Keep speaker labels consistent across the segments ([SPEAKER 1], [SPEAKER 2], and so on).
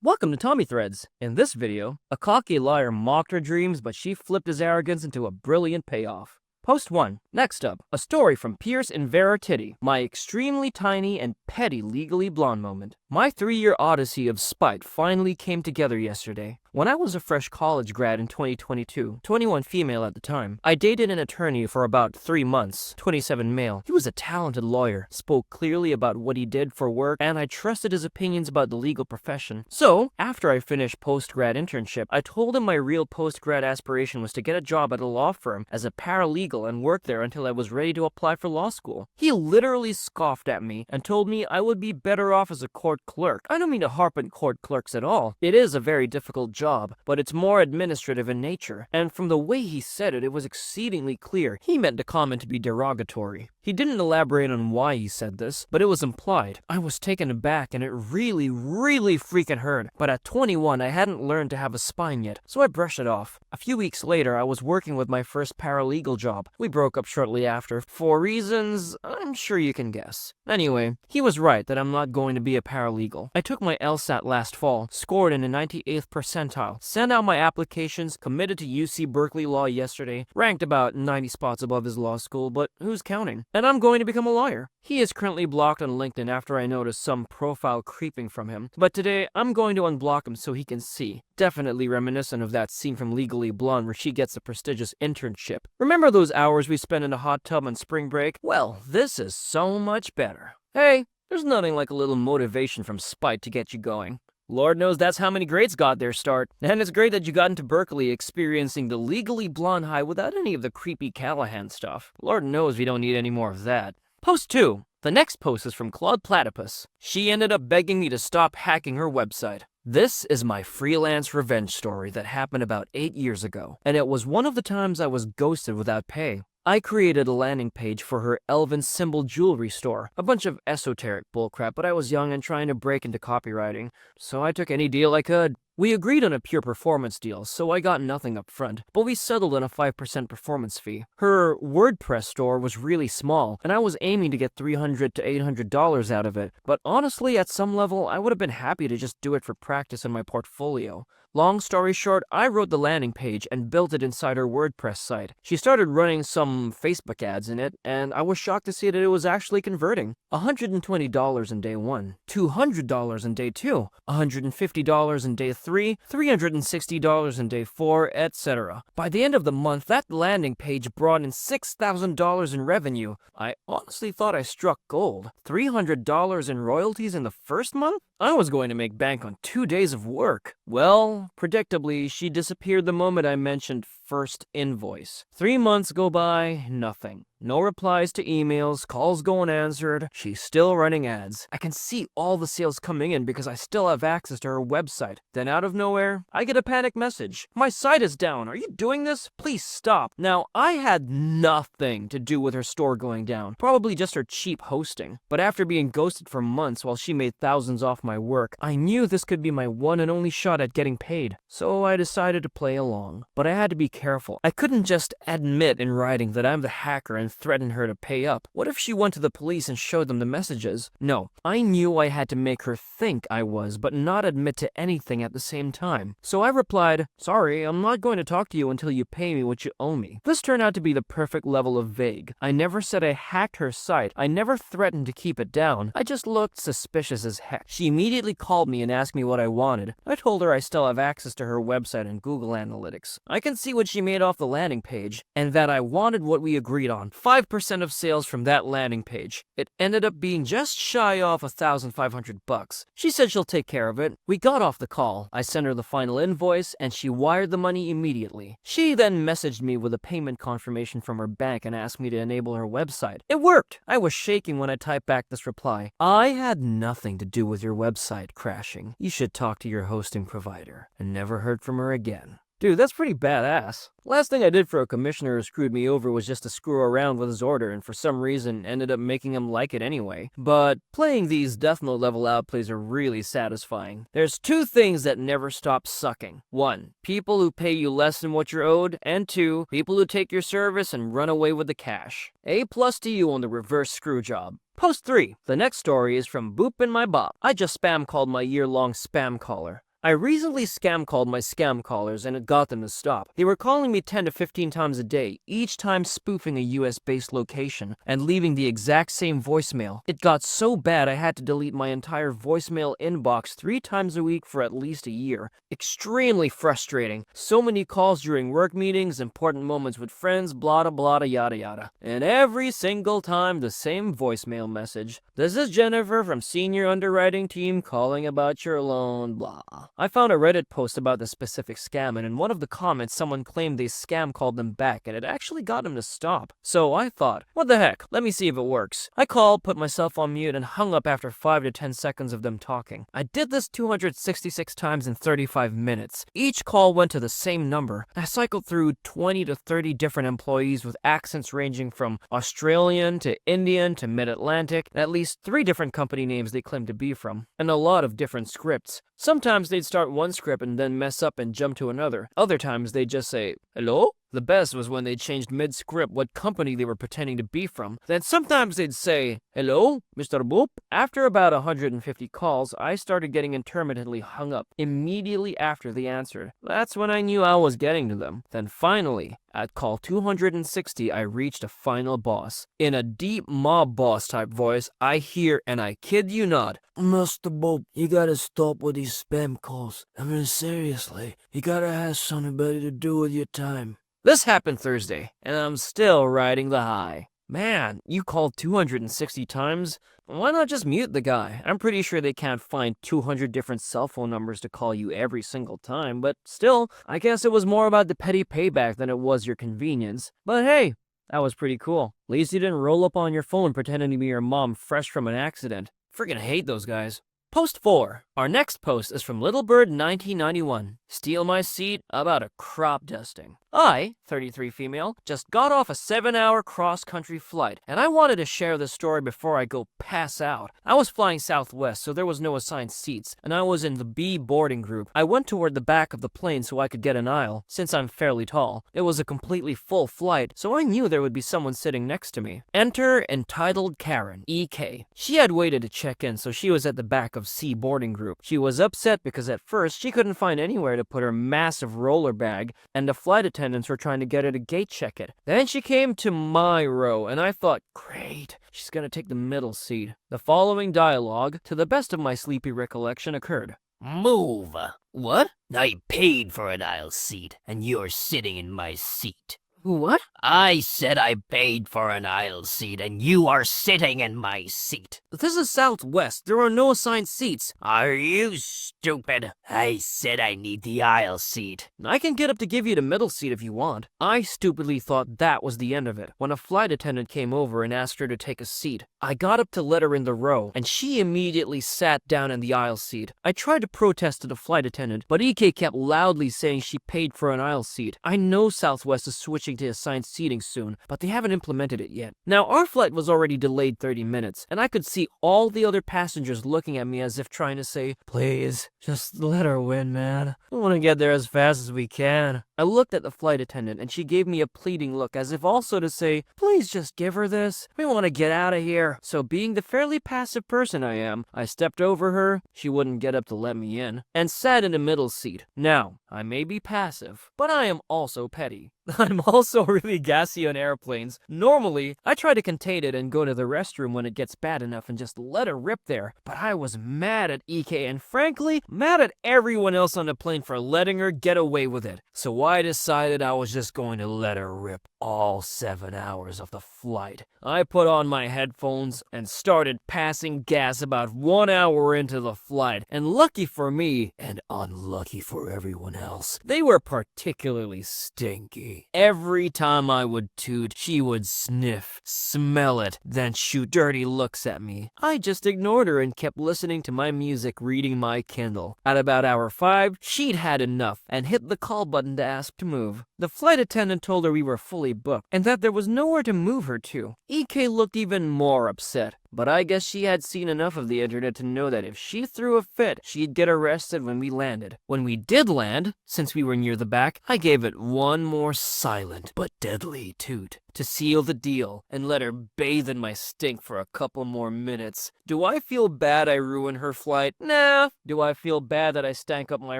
[SPEAKER 1] Welcome to Tommy Threads. In this video, a cocky liar mocked her dreams, but she flipped his arrogance into a brilliant payoff. Post 1. Next up, a story from Pierce and Vera Titty, my extremely tiny and petty legally blonde moment. My 3-year odyssey of spite finally came together yesterday. When I was a fresh college grad in 2022, 21 female at the time, I dated an attorney for about 3 months, 27 male. He was a talented lawyer, spoke clearly about what he did for work, and I trusted his opinions about the legal profession. So, after I finished post-grad internship, I told him my real post-grad aspiration was to get a job at a law firm as a paralegal and work there until I was ready to apply for law school. He literally scoffed at me and told me I would be better off as a court clerk. I don't mean to harp on court clerks at all. It is a very difficult job, but it's more administrative in nature, and from the way he said it, it was exceedingly clear he meant the comment to be derogatory. He didn't elaborate on why he said this, but it was implied. I was taken aback and it really freaking hurt, but at 21 I hadn't learned to have a spine yet, so I brushed it off. A few weeks later, I was working with my first paralegal job. We broke up shortly after, for reasons I'm sure you can guess. Anyway, he was right that I'm not going to be a paralegal. I took my LSAT last fall, scored in the 98th percentile, sent out my applications, committed to UC Berkeley Law yesterday, ranked about 90 spots above his law school, but who's counting? And I'm going to become a lawyer. He is currently blocked on LinkedIn after I noticed some profile creeping from him, but today I'm going to unblock him so he can see. Definitely reminiscent of that scene from Legally Blonde where she gets a prestigious internship. Remember those hours we spent in a hot tub on spring break? Well, this is so much better. Hey, there's nothing like a little motivation from spite to get you going. Lord knows that's how many grades got their start. And it's great that you got into Berkeley experiencing the Legally Blonde high without any of the creepy Callahan stuff. Lord knows we don't need any more of that. Post 2. The next post is from Claude Platypus. She ended up begging me to stop hacking her website. This is my freelance revenge story that happened about 8 years ago, and it was one of the times I was ghosted without pay. I created a landing page for her elven symbol jewelry store. A bunch of esoteric bullcrap, but I was young and trying to break into copywriting, so I took any deal I could. We agreed on a pure performance deal, so I got nothing up front, but we settled on a 5% performance fee. Her WordPress store was really small, and I was aiming to get $300 to $800 out of it, but honestly, at some level, I would have been happy to just do it for practice in my portfolio. Long story short, I wrote the landing page and built it inside her WordPress site. She started running some Facebook ads in it, and I was shocked to see that it was actually converting. $120 in day 1, $200 in day 2, $150 in day 3, $360 in day 4, etc. By the end of the month, that landing page brought in $6,000 in revenue. I honestly thought I struck gold. $300 in royalties in the first month? I was going to make bank on 2 days of work. Well, predictably, she disappeared the moment I mentioned first invoice. 3 months go by, nothing. No replies to emails, calls go unanswered. She's still running ads. I can see all the sales coming in because I still have access to her website. Then out of nowhere, I get a panic message. My site is down. Are you doing this? Please stop. Now, I had nothing to do with her store going down. Probably just her cheap hosting. But after being ghosted for months while she made thousands off my work, I knew this could be my one and only shot at getting paid. So I decided to play along. But I had to be careful. I couldn't just admit in writing that I'm the hacker and threaten her to pay up. What if she went to the police and showed them the messages? No, I knew I had to make her think I was, but not admit to anything at the same time. So I replied, "Sorry, I'm not going to talk to you until you pay me what you owe me." This turned out to be the perfect level of vague. I never said I hacked her site. I never threatened to keep it down. I just looked suspicious as heck. She immediately called me and asked me what I wanted. I told her I still have access to her website and Google Analytics. I can see what she made off the landing page, and that I wanted what we agreed on. 5% of sales from that landing page. It ended up being just shy of $1,500. She said she'll take care of it. We got off the call. I sent her the final invoice, and she wired the money immediately. She then messaged me with a payment confirmation from her bank and asked me to enable her website. It worked! I was shaking when I typed back this reply. "I had nothing to do with your website crashing. You should talk to your hosting provider." And never heard from her again. Dude, that's pretty badass. Last thing I did for a commissioner who screwed me over was just to screw around with his order, and for some reason ended up making him like it anyway. But playing these Death Note level outplays are really satisfying. There's 2 things that never stop sucking. 1. People who pay you less than what you're owed, and 2. People who take your service and run away with the cash. A+ to you on the reverse screw job. Post 3. The next story is from Boop and My Bop. I just spam called my year-long spam caller. I recently scam called my scam callers and it got them to stop. They were calling me 10 to 15 times a day, each time spoofing a US-based location and leaving the exact same voicemail. It got so bad I had to delete my entire voicemail inbox 3 times a week for at least a year. Extremely frustrating. So many calls during work meetings, important moments with friends, blah blah yada yada. And every single time the same voicemail message. This is Jennifer from Senior Underwriting Team calling about your loan, blah. I found a Reddit post about the specific scam, and in one of the comments someone claimed they scam called them back and it actually got them to stop. So I thought, what the heck, let me see if it works. I called, put myself on mute, and hung up after 5 to 10 seconds of them talking. I did this 266 times in 35 minutes. Each call went to the same number. I cycled through 20 to 30 different employees with accents ranging from Australian to Indian to Mid-Atlantic, and at least 3 different company names they claimed to be from, and a lot of different scripts. Sometimes they'd start one script and then mess up and jump to another. Other times they'd just say, "Hello?" The best was when they changed mid-script what company they were pretending to be from. Then sometimes they'd say, "Hello, Mr. Boop?" After about 150 calls, I started getting intermittently hung up immediately after the answer. That's when I knew I was getting to them. Then finally, at call 260, I reached a final boss. In a deep mob boss type voice, I hear, and I kid you not, "Mr. Boop, you gotta stop with these spam calls. I mean, seriously, you gotta have something better to do with your time." This happened Thursday, and I'm still riding the high. Man, you called 260 times? Why not just mute the guy? I'm pretty sure they can't find 200 different cell phone numbers to call you every single time, but still, I guess it was more about the petty payback than it was your convenience. But hey, that was pretty cool. At least you didn't roll up on your phone pretending to be your mom fresh from an accident. Freaking hate those guys. Post 4. Our next post is from Littlebird1991. Steal my seat about a crop dusting. I, 33 female, just got off a 7-hour cross-country flight, and I wanted to share this story before I go pass out. I was flying Southwest, so there was no assigned seats, and I was in the B boarding group. I went toward the back of the plane so I could get an aisle, since I'm fairly tall. It was a completely full flight, so I knew there would be someone sitting next to me. Enter Entitled Karen, EK. She had waited to check in, so she was at the back of C boarding group. She was upset because at first she couldn't find anywhere to put her massive roller bag, and the flight attendants were trying to get her to gate check it. Then she came to my row, and I thought, great, she's gonna take the middle seat. The following dialogue, to the best of my sleepy recollection, occurred.
[SPEAKER 2] Move.
[SPEAKER 1] What?
[SPEAKER 2] I paid for an aisle seat, and you're sitting in my seat.
[SPEAKER 1] What?
[SPEAKER 2] I said I paid for an aisle seat, and you are sitting in my seat.
[SPEAKER 1] This is Southwest. There are no assigned seats.
[SPEAKER 2] Are you stupid? I said I need the aisle seat.
[SPEAKER 1] I can get up to give you the middle seat if you want. I stupidly thought that was the end of it when a flight attendant came over and asked her to take a seat. I got up to let her in the row, and she immediately sat down in the aisle seat. I tried to protest to the flight attendant, but EK kept loudly saying she paid for an aisle seat. I know Southwest is switching to assigned seating soon, but they haven't implemented it yet. Now, our flight was already delayed 30 minutes, and I could see all the other passengers looking at me as if trying to say, "Please, just let her win, man. I want to get there as fast as we can." I looked at the flight attendant, and she gave me a pleading look as if also to say, "Please just give her this. We want to get out of here." So being the fairly passive person I am, I stepped over her, she wouldn't get up to let me in, and sat in the middle seat. Now, I may be passive, but I am also petty. I'm also really gassy on airplanes. Normally, I try to contain it and go to the restroom when it gets bad enough and just let it rip there. But I was mad at EK and frankly, mad at everyone else on the plane for letting her get away with it. So I decided I was just going to let her rip all 7 hours of the flight. I put on my headphones and started passing gas about 1 hour into the flight. And lucky for me, and unlucky for everyone else, they were particularly stinky. Every time I would toot, she would sniff, smell it, then shoot dirty looks at me. I just ignored her and kept listening to my music, reading my Kindle. At about hour 5, she'd had enough and hit the call button to ask to move. The flight attendant told her we were fully booked and that there was nowhere to move her to. EK looked even more upset. But I guess she had seen enough of the internet to know that if she threw a fit, she'd get arrested when we landed. When we did land, since we were near the back, I gave it one more silent but deadly toot. to seal the deal and let her bathe in my stink for a couple more minutes. Do I feel bad I ruined her flight? Nah. Do I feel bad that I stank up my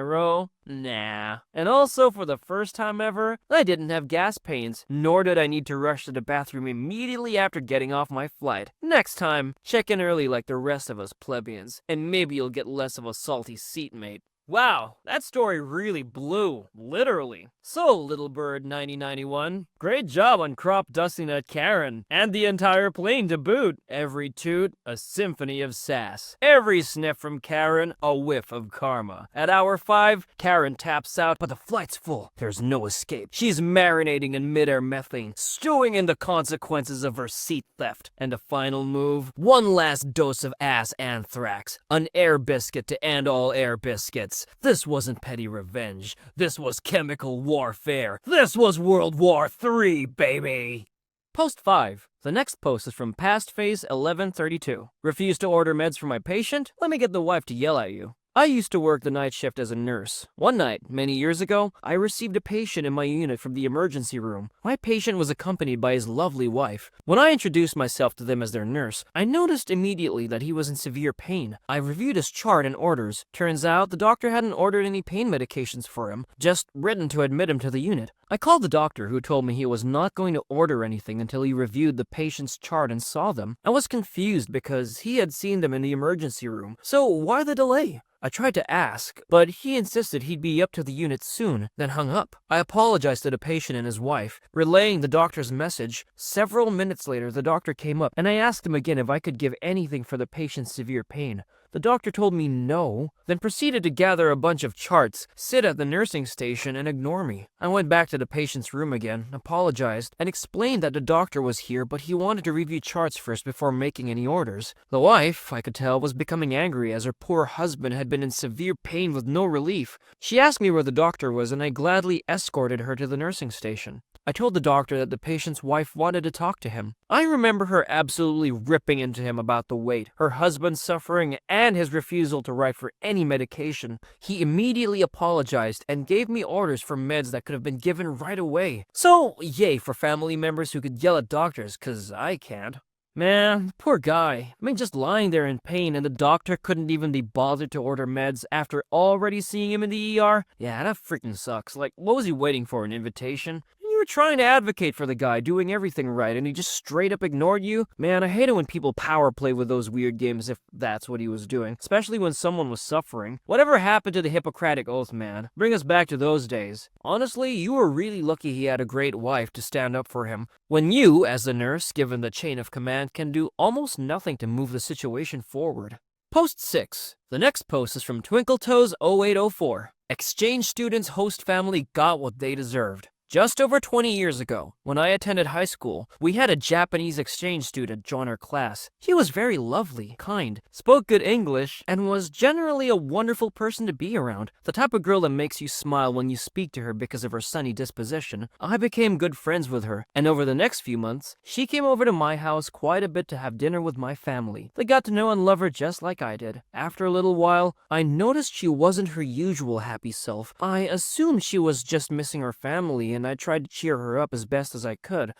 [SPEAKER 1] row? Nah. And also, for the first time ever, I didn't have gas pains, nor did I need to rush to the bathroom immediately after getting off my flight. Next time, check in early like the rest of us plebeians, and maybe you'll get less of a salty seatmate. Wow, that story really blew, literally. So, Little Bird 9091, great job on crop dusting that Karen, and the entire plane to boot. Every toot, a symphony of sass. Every sniff from Karen, a whiff of karma. At hour 5, Karen taps out, but the flight's full. There's no escape. She's marinating in mid-air methane, stewing in the consequences of her seat theft. And a final move, one last dose of ass anthrax, an air biscuit to end all air biscuits. This wasn't petty revenge. This was chemical warfare. This was World War III, baby! Post 5. The next post is from Past Phase 1132. Refuse to order meds for my patient? Let me get the wife to yell at you. I used to work the night shift as a nurse. One night, many years ago, I received a patient in my unit from the emergency room. My patient was accompanied by his lovely wife. When I introduced myself to them as their nurse, I noticed immediately that he was in severe pain. I reviewed his chart and orders. Turns out the doctor hadn't ordered any pain medications for him, just written to admit him to the unit. I called the doctor, who told me he was not going to order anything until he reviewed the patient's chart and saw them. I was confused because he had seen them in the emergency room. So why the delay? I tried to ask, but he insisted he'd be up to the unit soon, then hung up. I apologized to the patient and his wife, relaying the doctor's message. Several minutes later, the doctor came up, and I asked him again if I could give anything for the patient's severe pain. The doctor told me no, then proceeded to gather a bunch of charts, sit at the nursing station, and ignore me. I went back to the patient's room again, apologized, and explained that the doctor was here, but he wanted to review charts first before making any orders. The wife, I could tell, was becoming angry as her poor husband had been in severe pain with no relief. She asked me where the doctor was, and I gladly escorted her to the nursing station. I told the doctor that the patient's wife wanted to talk to him. I remember her absolutely ripping into him about the wait, her husband's suffering, and his refusal to write for any medication. He immediately apologized and gave me orders for meds that could have been given right away. So, yay for family members who could yell at doctors, 'cause I can't. Man, poor guy. I mean, just lying there in pain and the doctor couldn't even be bothered to order meds after already seeing him in the ER? Yeah, that freaking sucks. Like, what was he waiting for, an invitation? You were trying to advocate for the guy, doing everything right, and he just straight up ignored you? Man, I hate it when people power play with those weird games if that's what he was doing, especially when someone was suffering. Whatever happened to the Hippocratic Oath, man? Bring us back to those days. Honestly, you were really lucky he had a great wife to stand up for him, when you, as the nurse, given the chain of command, can do almost nothing to move the situation forward. Post 6. The next post is from Twinkletoes 0804. Exchange students' host family got what they deserved. Just over 20 years ago, when I attended high school, we had a Japanese exchange student join our class. He was very lovely, kind, spoke good English, and was generally a wonderful person to be around. The type of girl that makes you smile when you speak to her because of her sunny disposition. I became good friends with her, and over the next few months, she came over to my house quite a bit to have dinner with my family. They got to know and love her just like I did. After a little while, I noticed she wasn't her usual happy self. I assumed she was just missing her family, and I tried to cheer her up as best as I could.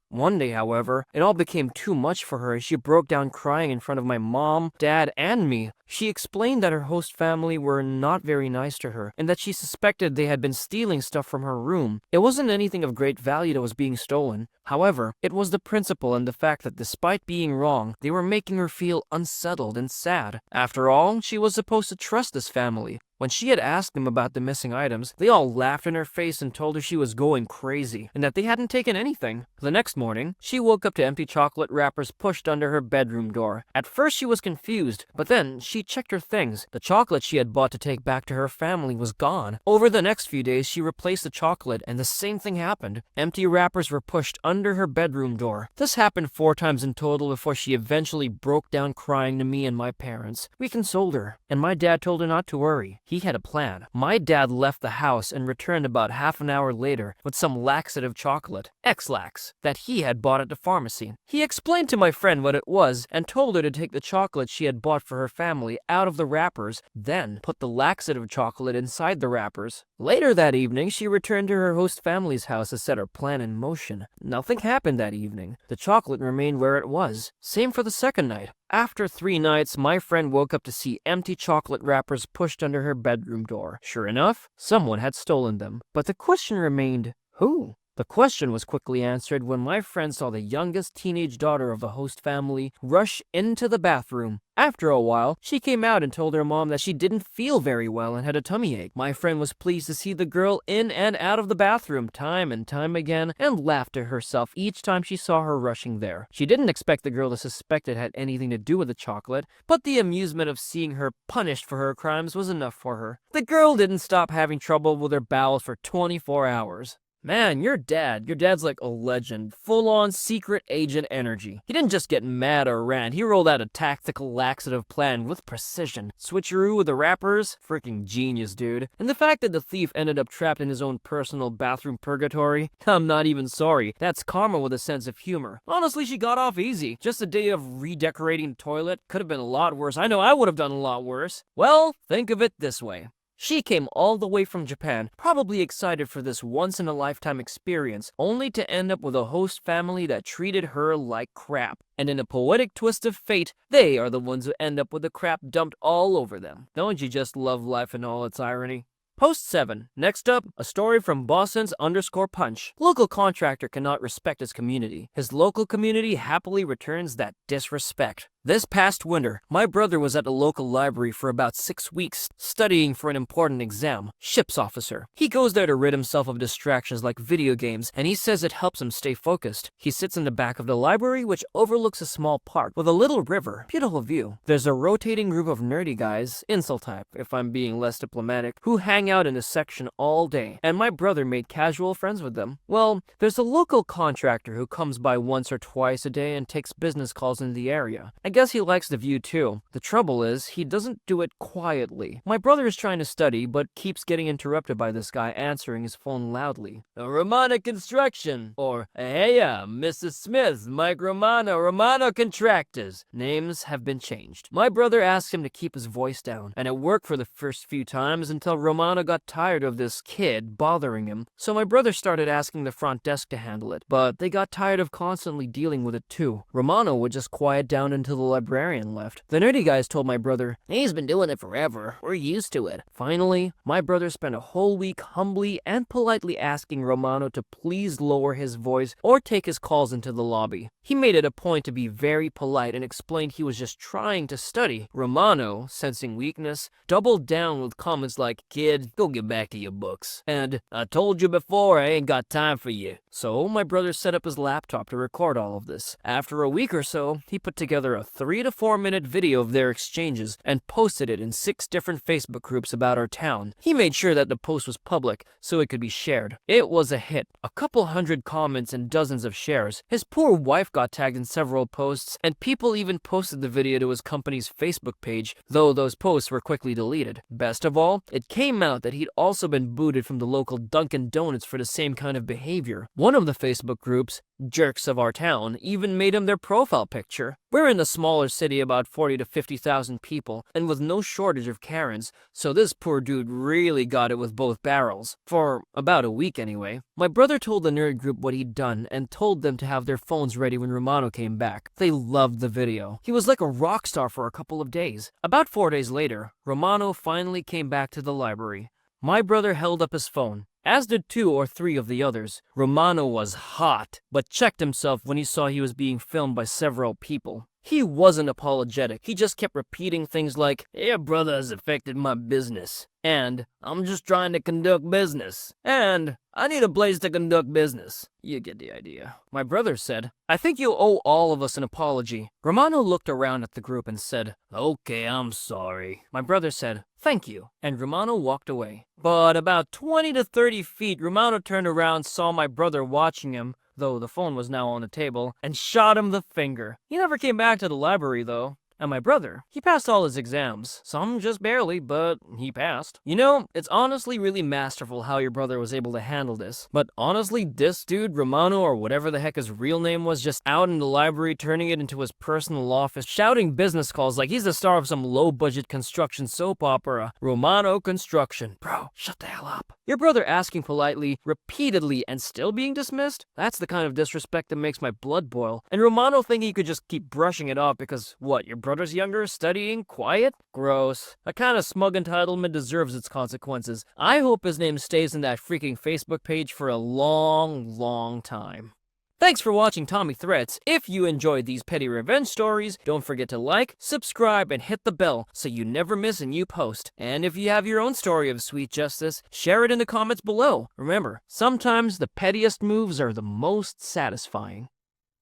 [SPEAKER 1] One day, however, it all became too much for her as she broke down crying in front of my mom, dad, and me. She explained that her host family were not very nice to her, and that she suspected they had been stealing stuff from her room. It wasn't anything of great value that was being stolen. However, it was the principle and the fact that despite being wrong, they were making her feel unsettled and sad. After all, she was supposed to trust this family. When she had asked them about the missing items, they all laughed in her face and told her she was going crazy, and that they hadn't taken anything. The next morning, she woke up to empty chocolate wrappers pushed under her bedroom door. At first she was confused, but then she checked her things. The chocolate she had bought to take back to her family was gone. Over the next few days, she replaced the chocolate, and the same thing happened. Empty wrappers were pushed under her bedroom door. This happened 4 times in total before she eventually broke down crying to me and my parents. We consoled her, and my dad told her not to worry. He had a plan. My dad left the house and returned about half an hour later with some laxative chocolate, X-Lax, that he had bought at the pharmacy. He explained to my friend what it was and told her to take the chocolate she had bought for her family out of the wrappers, then put the laxative chocolate inside the wrappers. Later that evening, she returned to her host family's house to set her plan in motion. Now Nothing happened that evening. The chocolate remained where it was. Same for the second night. After 3 nights, my friend woke up to see empty chocolate wrappers pushed under her bedroom door. Sure enough, someone had stolen them. But the question remained, who? The question was quickly answered when my friend saw the youngest teenage daughter of the host family rush into the bathroom. After a while, she came out and told her mom that she didn't feel very well and had a tummy ache. My friend was pleased to see the girl in and out of the bathroom time and time again and laughed to herself each time she saw her rushing there. She didn't expect the girl to suspect it had anything to do with the chocolate, but the amusement of seeing her punished for her crimes was enough for her. The girl didn't stop having trouble with her bowels for 24 hours. Man, your dad's like a legend. Full-on secret agent energy. He didn't just get mad or rant, he rolled out a tactical laxative plan with precision. Switcheroo with the wrappers? Freaking genius, dude. And the fact that the thief ended up trapped in his own personal bathroom purgatory? I'm not even sorry. That's karma with a sense of humor. Honestly, she got off easy. Just a day of redecorating the toilet. Could have been a lot worse. I know I would have done a lot worse. Well, think of it this way. She came all the way from Japan, probably excited for this once-in-a-lifetime experience, only to end up with a host family that treated her like crap. And in a poetic twist of fate, they are the ones who end up with the crap dumped all over them. Don't you just love life and all its irony? Post 7. Next up, a story from Boston's_punch. Local contractor cannot respect his community. His local community happily returns that disrespect. This past winter, my brother was at the local library for about 6 weeks, studying for an important exam, ship's officer. He goes there to rid himself of distractions like video games, and he says it helps him stay focused. He sits in the back of the library, which overlooks a small park with a little river. Beautiful view. There's a rotating group of nerdy guys, incel type, if I'm being less diplomatic, who hang out in this section all day, and my brother made casual friends with them. Well, there's a local contractor who comes by once or twice a day and takes business calls in the area. I guess he likes the view too. The trouble is, he doesn't do it quietly. My brother is trying to study, but keeps getting interrupted by this guy answering his phone loudly. Romano Construction, or hey, Mrs. Smith, Mike Romano Contractors. Names have been changed. My brother asked him to keep his voice down, and it worked for the first few times until Romano got tired of this kid bothering him. So my brother started asking the front desk to handle it, but they got tired of constantly dealing with it too. Romano would just quiet down until the librarian left. The nerdy guys told my brother, he's been doing it forever. We're used to it. Finally, my brother spent a whole week humbly and politely asking Romano to please lower his voice or take his calls into the lobby. He made it a point to be very polite and explained he was just trying to study. Romano, sensing weakness, doubled down with comments like, kid, go get back to your books. And, I told you before, I ain't got time for you. So, my brother set up his laptop to record all of this. After a week or so, he put together a 3 to 4 minute video of their exchanges and posted it in 6 different Facebook groups about our town. He made sure that the post was public so it could be shared. It was a hit. A couple hundred comments and dozens of shares. His poor wife got tagged in several posts, and people even posted the video to his company's Facebook page, though those posts were quickly deleted. Best of all, it came out that he'd also been booted from the local Dunkin' Donuts for the same kind of behavior. One of the Facebook groups, Jerks of Our Town, even made him their profile picture. We're in a smaller city, about 40 to 50,000 people, and with no shortage of Karens, so this poor dude really got it with both barrels. For about a week anyway. My brother told the nerd group what he'd done and told them to have their phones ready when Romano came back. They loved the video. He was like a rock star for a couple of days. About 4 days later, Romano finally came back to the library. My brother held up his phone, as did 2 or 3 of the others. Romano was hot, but checked himself when he saw he was being filmed by several people. He wasn't apologetic. He just kept repeating things like, your brother has affected my business. And, I'm just trying to conduct business. And, I need a place to conduct business. You get the idea. My brother said, I think you owe all of us an apology. Romano looked around at the group and said, okay, I'm sorry. My brother said, thank you. And Romano walked away. But about 20 to 30 feet, Romano turned around, saw my brother watching him, though the phone was now on the table, and shot him the finger. He never came back to the library, though. And my brother, he passed all his exams. Some just barely, but he passed. You know, it's honestly really masterful how your brother was able to handle this. But honestly, this dude, Romano or whatever the heck his real name was, just out in the library turning it into his personal office, shouting business calls like he's the star of some low-budget construction soap opera. Romano Construction. Bro, shut the hell up. Your brother asking politely, repeatedly, and still being dismissed? That's the kind of disrespect that makes my blood boil. And Romano thinking he could just keep brushing it off because, what, your brother's younger, studying, quiet? Gross. That kind of smug entitlement deserves its consequences. I hope his name stays in that freaking Facebook page for a long, long time. Thanks for watching Tommy Threats. If you enjoyed these petty revenge stories, don't forget to like, subscribe, and hit the bell so you never miss a new post. And if you have your own story of sweet justice, share it in the comments below. Remember, sometimes the pettiest moves are the most satisfying.